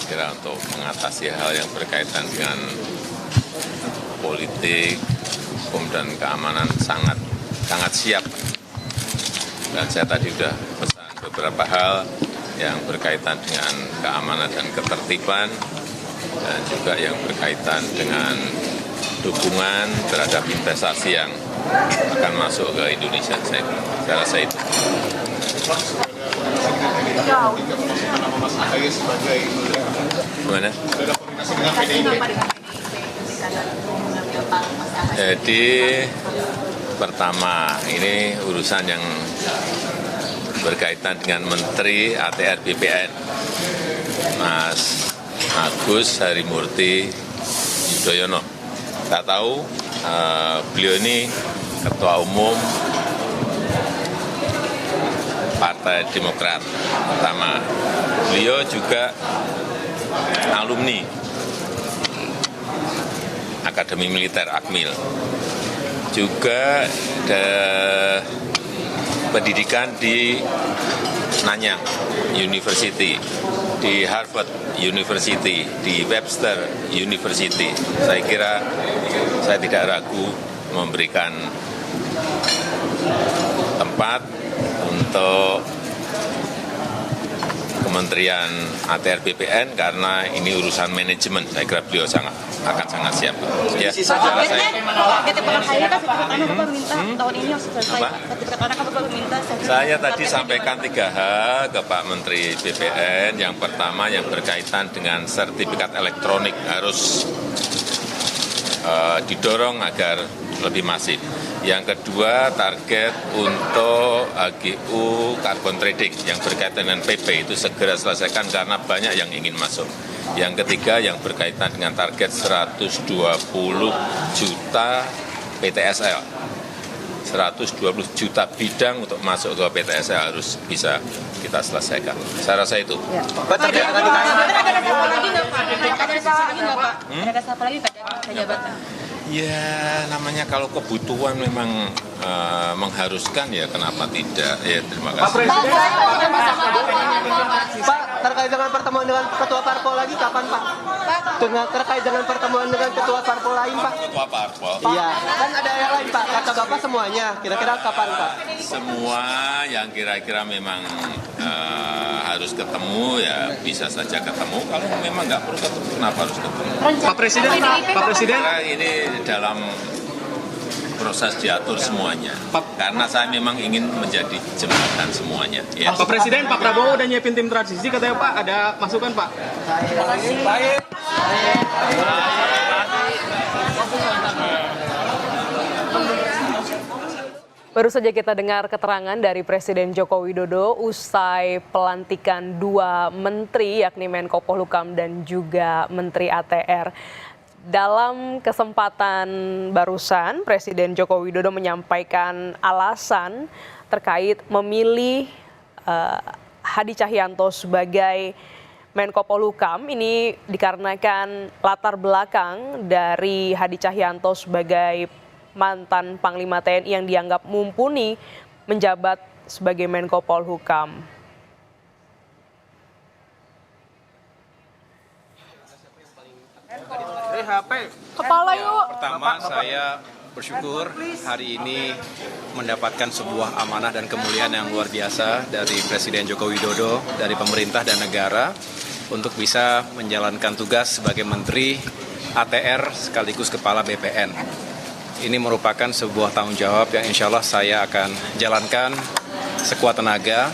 kira untuk mengatasi hal yang berkaitan dengan politik, hukum dan keamanan sangat siap. Dan saya tadi sudah pesan beberapa hal yang berkaitan dengan keamanan dan ketertiban, dan juga yang berkaitan dengan dukungan terhadap investasi yang akan masuk ke Indonesia. Saya rasa itu. Gimana? Jadi pertama, ini urusan yang berkaitan dengan Menteri ATR BPN, Mas Agus Harimurti Yudhoyono. Kita tahu beliau ini Ketua Umum Partai Demokrat pertama. Beliau juga alumni Akademi Militer Akmil, juga pendidikan di Nanyang University, di Harvard University, di Webster University. Saya kira saya tidak ragu memberikan tempat untuk Kementerian ATR BPN karena ini urusan manajemen. Saya kira beliau akan sangat siap. Ya, saya tadi sampaikan 3 hal ke Pak Menteri BPN. Yang pertama yang berkaitan dengan sertifikat elektronik harus didorong agar lebih masif. Yang kedua, target untuk HGU carbon trading yang berkaitan dengan PP itu segera selesaikan karena banyak yang ingin masuk. Yang ketiga, yang berkaitan dengan target 120 juta PTSL. 120 juta bidang untuk masuk ke PTSL harus bisa kita selesaikan. Saya rasa itu. Ya. Ada siapa lagi Pak jabatan? Ya, namanya kalau kebutuhan memang mengharuskan ya kenapa tidak. Ya, terima kasih. Pak, terkait dengan pertemuan dengan ketua parpol lagi kapan Pak? Terkait dengan pertemuan dengan ketua parpol lain Pak? Ketua parpol? Iya, kan ada yang lain Pak, kata Bapak semuanya, kira-kira kapan Pak? Semua yang kira-kira memang harus ketemu ya bisa saja ketemu. Kalau memang nggak perlu ketemu, kenapa harus ketemu? Pak Presiden, ini dalam proses diatur semuanya. Karena saya memang ingin menjadi jembatan semuanya. Ya. Pak Presiden, Pak Prabowo udah nyiapin tim transisi katanya Pak, ada masukan Pak? Baik. Baru saja kita dengar keterangan dari Presiden Joko Widodo usai pelantikan 2 menteri yakni Menko Polhukam dan juga Menteri ATR. Dalam kesempatan barusan, Presiden Joko Widodo menyampaikan alasan terkait memilih Hadi Cahyanto sebagai Menko Polhukam. Ini dikarenakan latar belakang dari Hadi Cahyanto sebagai mantan Panglima TNI yang dianggap mumpuni menjabat sebagai Menko Polhukam. Pertama, saya bersyukur hari ini mendapatkan sebuah amanah dan kemuliaan yang luar biasa dari Presiden Joko Widodo, dari pemerintah dan negara untuk bisa menjalankan tugas sebagai Menteri ATR sekaligus Kepala BPN. Ini merupakan sebuah tanggung jawab yang insya Allah saya akan jalankan sekuat tenaga,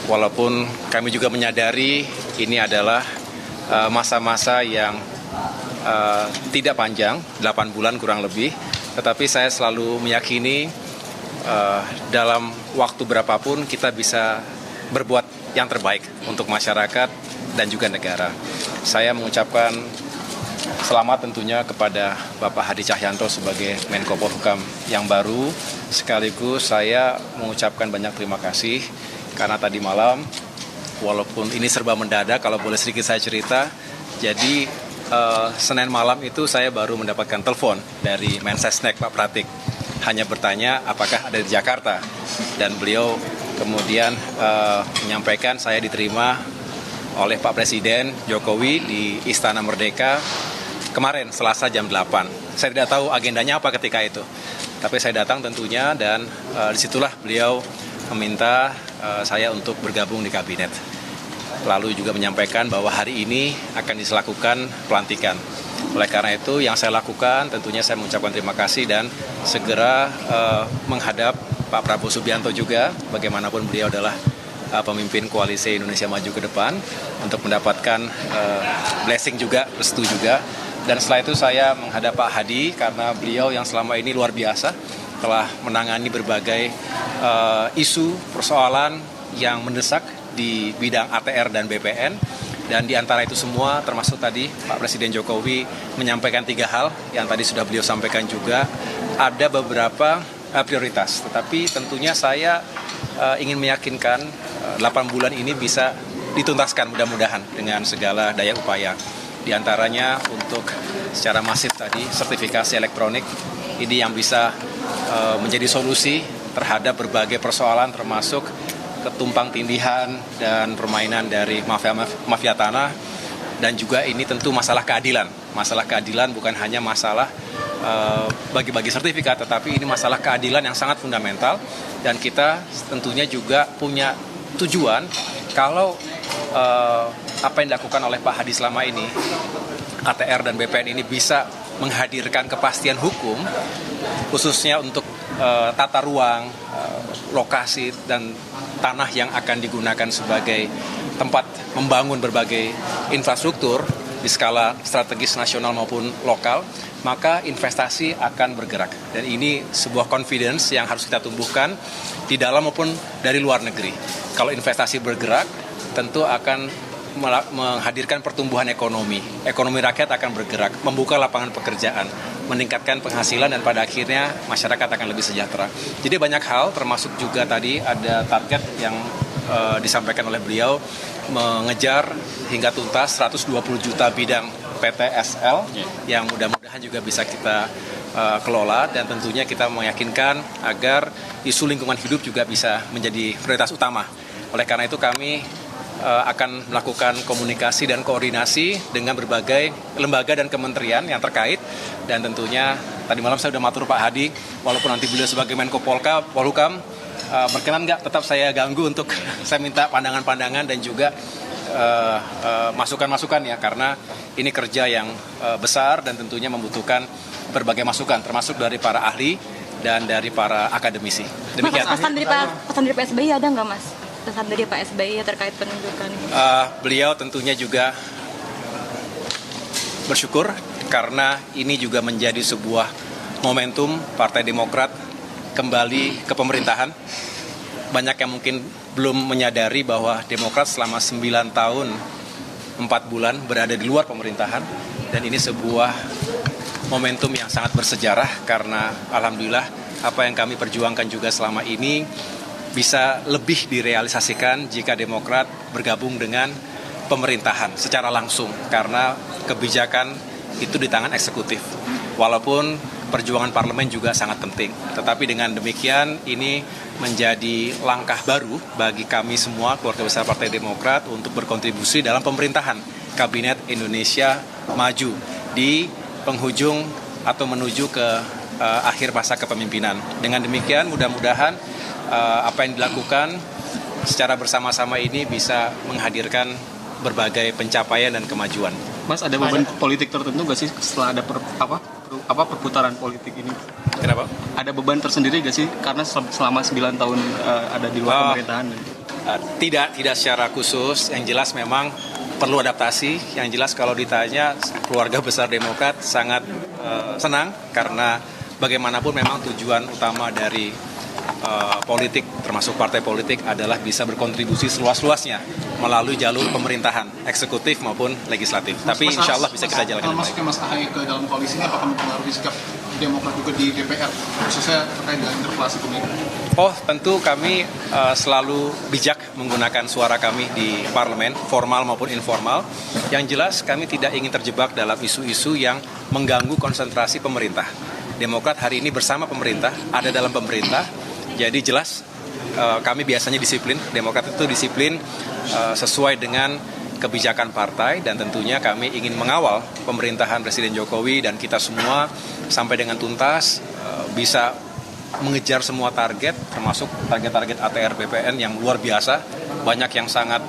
walaupun kami juga menyadari ini adalah masa-masa yang tidak panjang, 8 bulan kurang lebih, tetapi saya selalu meyakini dalam waktu berapapun kita bisa berbuat yang terbaik untuk masyarakat dan juga negara. Saya mengucapkan selamat tentunya kepada Bapak Hadi Cahyanto sebagai Menko Polhukam yang baru, sekaligus saya mengucapkan banyak terima kasih karena tadi malam, walaupun ini serba mendadak, kalau boleh sedikit saya cerita, jadi Senin malam itu saya baru mendapatkan telepon dari Mensesnek Pak Pratik, hanya bertanya apakah ada di Jakarta, dan beliau kemudian menyampaikan saya diterima oleh Pak Presiden Jokowi di Istana Merdeka kemarin Selasa jam 8. Saya tidak tahu agendanya apa ketika itu, tapi saya datang tentunya dan disitulah beliau meminta saya untuk bergabung di kabinet. Lalu juga menyampaikan bahwa hari ini akan dilakukan pelantikan. Oleh karena itu yang saya lakukan tentunya saya mengucapkan terima kasih dan segera menghadap Pak Prabowo Subianto juga, bagaimanapun beliau adalah pemimpin koalisi Indonesia Maju ke depan, untuk mendapatkan blessing juga, restu juga. Dan setelah itu saya menghadap Pak Hadi karena beliau yang selama ini luar biasa telah menangani berbagai isu persoalan yang mendesak di bidang ATR dan BPN, dan di antara itu semua termasuk tadi Pak Presiden Jokowi menyampaikan 3 hal yang tadi sudah beliau sampaikan juga. Ada beberapa prioritas, tetapi tentunya saya ingin meyakinkan 8 bulan ini bisa dituntaskan mudah-mudahan dengan segala daya upaya. Di antaranya untuk secara masif tadi sertifikasi elektronik ini yang bisa menjadi solusi terhadap berbagai persoalan termasuk ketumpang tindihan dan permainan dari mafia tanah, dan juga ini tentu masalah keadilan. Masalah keadilan bukan hanya masalah bagi-bagi sertifikat, tetapi ini masalah keadilan yang sangat fundamental, dan kita tentunya juga punya tujuan kalau apa yang dilakukan oleh Pak Hadi selama ini, ATR dan BPN ini bisa menghadirkan kepastian hukum, khususnya untuk tata ruang, lokasi, dan tanah yang akan digunakan sebagai tempat membangun berbagai infrastruktur di skala strategis nasional maupun lokal, maka investasi akan bergerak. Dan ini sebuah confidence yang harus kita tumbuhkan di dalam maupun dari luar negeri. Kalau investasi bergerak, tentu akan menghadirkan pertumbuhan ekonomi. Ekonomi rakyat akan bergerak, membuka lapangan pekerjaan, meningkatkan penghasilan, dan pada akhirnya masyarakat akan lebih sejahtera. Jadi banyak hal, termasuk juga tadi ada target yang disampaikan oleh beliau, mengejar hingga tuntas 120 juta bidang PTSL yang mudah-mudahan juga bisa kita kelola, dan tentunya kita meyakinkan agar isu lingkungan hidup juga bisa menjadi prioritas utama. Oleh karena itu kami akan melakukan komunikasi dan koordinasi dengan berbagai lembaga dan kementerian yang terkait, dan tentunya tadi malam saya sudah matur Pak Hadi, walaupun nanti beliau sebagai Menko Polhukam, berkenan nggak tetap saya ganggu untuk saya minta pandangan-pandangan dan juga masukan-masukan ya, karena ini kerja yang besar dan tentunya membutuhkan berbagai masukan, termasuk dari para ahli dan dari para akademisi. Demikian. Pesan dari Pak SBY ada nggak, Mas? Pesan dari Pak SBY terkait penunjukan ini? Beliau tentunya juga bersyukur karena ini juga menjadi sebuah momentum Partai Demokrat kembali ke pemerintahan. Banyak yang mungkin belum menyadari bahwa Demokrat selama 9 tahun 4 bulan berada di luar pemerintahan, dan ini sebuah momentum yang sangat bersejarah karena alhamdulillah apa yang kami perjuangkan juga selama ini bisa lebih direalisasikan jika Demokrat bergabung dengan pemerintahan secara langsung, karena kebijakan itu di tangan eksekutif. Walaupun perjuangan parlemen juga sangat penting, tetapi dengan demikian ini menjadi langkah baru bagi kami semua keluarga besar Partai Demokrat untuk berkontribusi dalam pemerintahan Kabinet Indonesia Maju di penghujung atau menuju ke akhir masa kepemimpinan. Dengan demikian mudah-mudahan apa yang dilakukan secara bersama-sama ini bisa menghadirkan berbagai pencapaian dan kemajuan. Mas, ada beban politik tertentu nggak sih setelah ada perputaran politik ini? Kenapa? Ada beban tersendiri nggak sih karena selama 9 tahun ada di luar pemerintahan? Tidak secara khusus. Yang jelas memang perlu adaptasi. Yang jelas kalau ditanya keluarga besar Demokrat sangat senang karena bagaimanapun memang tujuan utama dari politik, termasuk partai politik, adalah bisa berkontribusi seluas-luasnya melalui jalur pemerintahan, eksekutif maupun legislatif. Tapi insya Allah bisa kita jalankan dengan baik. Masuknya Mas Ahaye ke dalam koalisi ini apakah mempengaruhi sikap Demokrat juga di DPR, khususnya terkait dengan interpelasi pemilu? Oh, tentu kami selalu bijak menggunakan suara kami di parlemen, formal maupun informal. Yang jelas kami tidak ingin terjebak dalam isu-isu yang mengganggu konsentrasi pemerintah. Demokrat hari ini bersama pemerintah, ada dalam pemerintah. Jadi jelas kami biasanya disiplin, Demokrat itu disiplin sesuai dengan kebijakan partai, dan tentunya kami ingin mengawal pemerintahan Presiden Jokowi dan kita semua sampai dengan tuntas, bisa mengejar semua target, termasuk target-target ATR BPN yang luar biasa, banyak yang sangat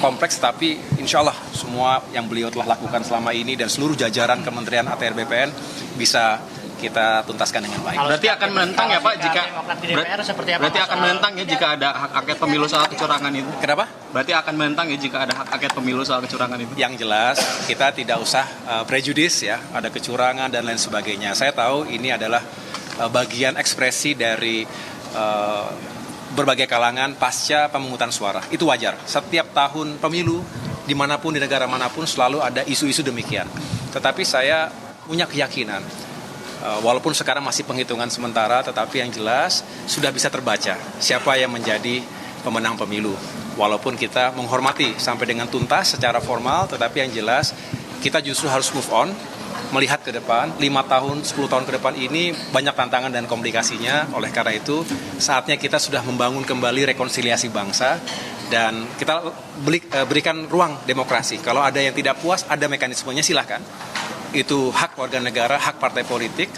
kompleks, tapi insya Allah semua yang beliau telah lakukan selama ini dan seluruh jajaran Kementerian ATR BPN bisa kita tuntaskan dengan baik. Berarti akan menentang ya Pak berarti akan menentang ya jika ada hak angket pemilu soal kecurangan itu. Kenapa? Berarti akan menentang ya jika ada hak angket pemilu soal kecurangan itu. Yang jelas kita tidak usah prejudis ya, ada kecurangan dan lain sebagainya. Saya tahu ini adalah bagian ekspresi dari berbagai kalangan pasca pemungutan suara. Itu wajar. Setiap tahun pemilu dimanapun di negara manapun selalu ada isu-isu demikian. Tetapi saya punya keyakinan, walaupun sekarang masih penghitungan sementara, tetapi yang jelas sudah bisa terbaca siapa yang menjadi pemenang pemilu. Walaupun kita menghormati sampai dengan tuntas secara formal, tetapi yang jelas kita justru harus move on, melihat ke depan, 5 tahun, 10 tahun ke depan ini banyak tantangan dan komplikasinya. Oleh karena itu, saatnya kita sudah membangun kembali rekonsiliasi bangsa dan kita berikan ruang demokrasi. Kalau ada yang tidak puas, ada mekanismenya, silahkan. Itu hak warga negara, hak partai politik,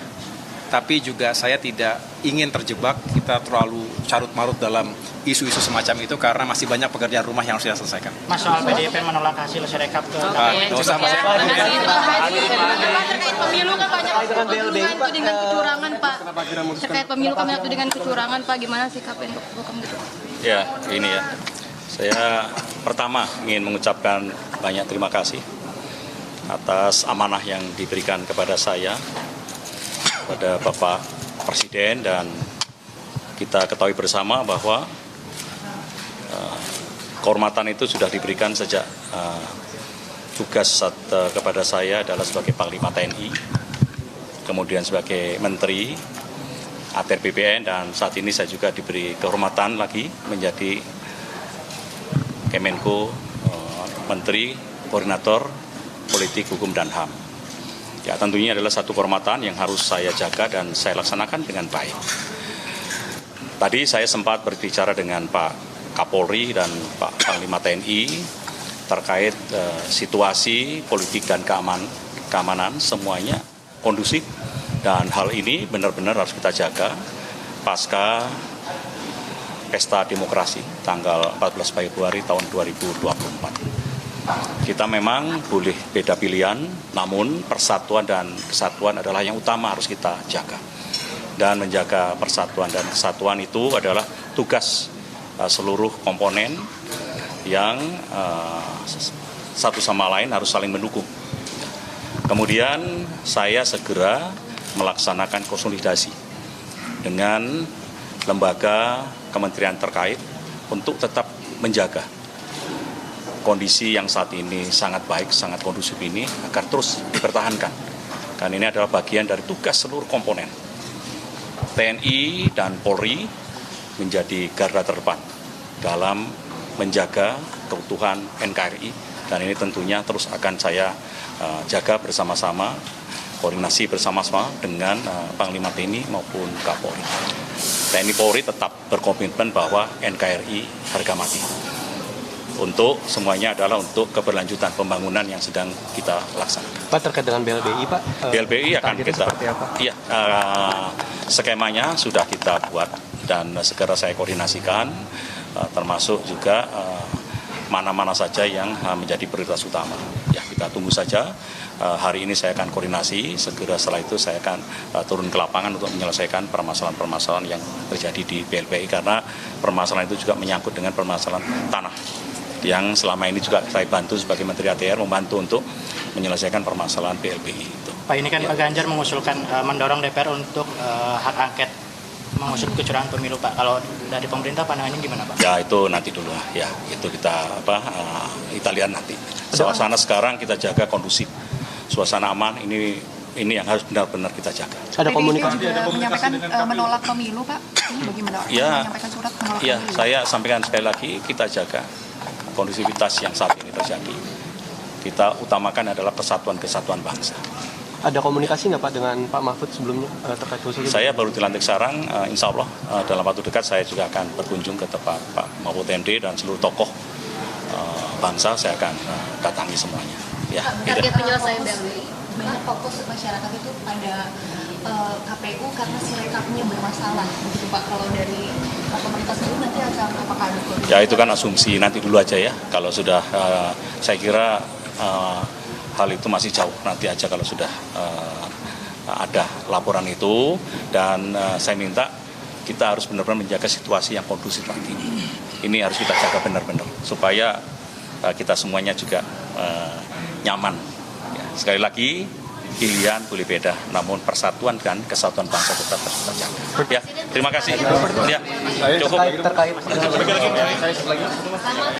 tapi juga saya tidak ingin terjebak kita terlalu carut-marut dalam isu-isu semacam itu karena masih banyak pekerjaan rumah yang harus kita selesaikan. Mas, soal PDIP menolak hasil Sirekap ke nggak usah Mas. Terkait pemilu kan banyak tudingan kecurangan Pak. Terkait pemilu kan banyak tudingan kecurangan Pak, gimana sikap Menko gitu? Ya, ini ya. Saya pertama ingin mengucapkan banyak terima kasih atas amanah yang diberikan kepada saya, kepada Bapak Presiden, dan kita ketahui bersama bahwa kehormatan itu sudah diberikan sejak tugas kepada saya adalah sebagai Panglima TNI, kemudian sebagai Menteri ATR BPN, dan saat ini saya juga diberi kehormatan lagi menjadi Kemenko, Menteri Koordinator Politik, Hukum, dan HAM. Ya, tentunya adalah satu kehormatan yang harus saya jaga dan saya laksanakan dengan baik. Tadi saya sempat berbicara dengan Pak Kapolri dan Pak Panglima TNI terkait situasi politik dan keamanan semuanya kondusif, dan hal ini benar-benar harus kita jaga pasca Pesta Demokrasi tanggal 14 Februari tahun 2024. Kita memang boleh beda pilihan, namun persatuan dan kesatuan adalah yang utama harus kita jaga. Dan menjaga persatuan dan kesatuan itu adalah tugas seluruh komponen yang satu sama lain harus saling mendukung. Kemudian saya segera melaksanakan konsolidasi dengan lembaga kementerian terkait untuk tetap menjaga kondisi yang saat ini sangat baik, sangat kondusif ini agar terus dipertahankan. Karena ini adalah bagian dari tugas seluruh komponen. TNI dan Polri menjadi garda terdepan dalam menjaga keutuhan NKRI, dan ini tentunya terus akan saya jaga bersama-sama, koordinasi bersama-sama dengan Panglima TNI maupun Kapolri. TNI Polri tetap berkomitmen bahwa NKRI harga mati. Untuk semuanya adalah untuk keberlanjutan pembangunan yang sedang kita laksanakan. Pak, terkait dengan BLBI Pak? BLBI akan kita, iya, skemanya sudah kita buat dan segera saya koordinasikan, termasuk juga mana-mana saja yang menjadi prioritas utama. Ya, kita tunggu saja. Hari ini saya akan koordinasi, segera setelah itu saya akan turun ke lapangan untuk menyelesaikan permasalahan-permasalahan yang terjadi di BLBI, karena permasalahan itu juga menyangkut dengan permasalahan tanah yang selama ini juga saya bantu sebagai Menteri ATR, membantu untuk menyelesaikan permasalahan BLBI itu. Pak, ini kan Pak Ganjar mengusulkan mendorong DPR untuk hak angket mengusut kecurangan pemilu Pak. Kalau dari pemerintah pandangannya gimana Pak? Ya itu nanti dulu ya, itu kita kita lihat nanti. Suasana sekarang kita jaga kondusif, suasana aman, ini yang harus benar-benar kita jaga. Ada komunikasi juga menyampaikan menolak pemilu Pak. Ini bagaimana? Ya, menyampaikan surat menolak ya, pemilu. saya sampaikan sekali lagi, kita jaga kondusivitas yang saat ini terjadi. Kita utamakan adalah kesatuan bangsa. Ada komunikasi nggak Pak dengan Pak Mahfud sebelumnya terkait usul? Saya baru dilantik sekarang, insya Allah dalam waktu dekat saya juga akan berkunjung ke tempat Pak Mahfud MD dan seluruh tokoh bangsa, saya akan datangi semuanya. Ya, target penyelesaian Banyak fokus masyarakat itu pada KPU karena sirekapnya bermasalah, begitu Pak. Kalau dari pemerintah sendiri nanti akan apakah ada koordinasi? Ya itu kan asumsi nanti dulu aja ya. Kalau sudah, saya kira hal itu masih jauh nanti aja kalau sudah ada laporan itu. Dan saya minta kita harus benar-benar menjaga situasi yang kondusif nanti. Ini harus kita jaga benar-benar supaya kita semuanya juga nyaman. Ya, sekali lagi, pilihan boleh beda, namun persatuan dan kesatuan bangsa tetap harus terjaga. Ya, terima kasih. Ya, cukup. Terkait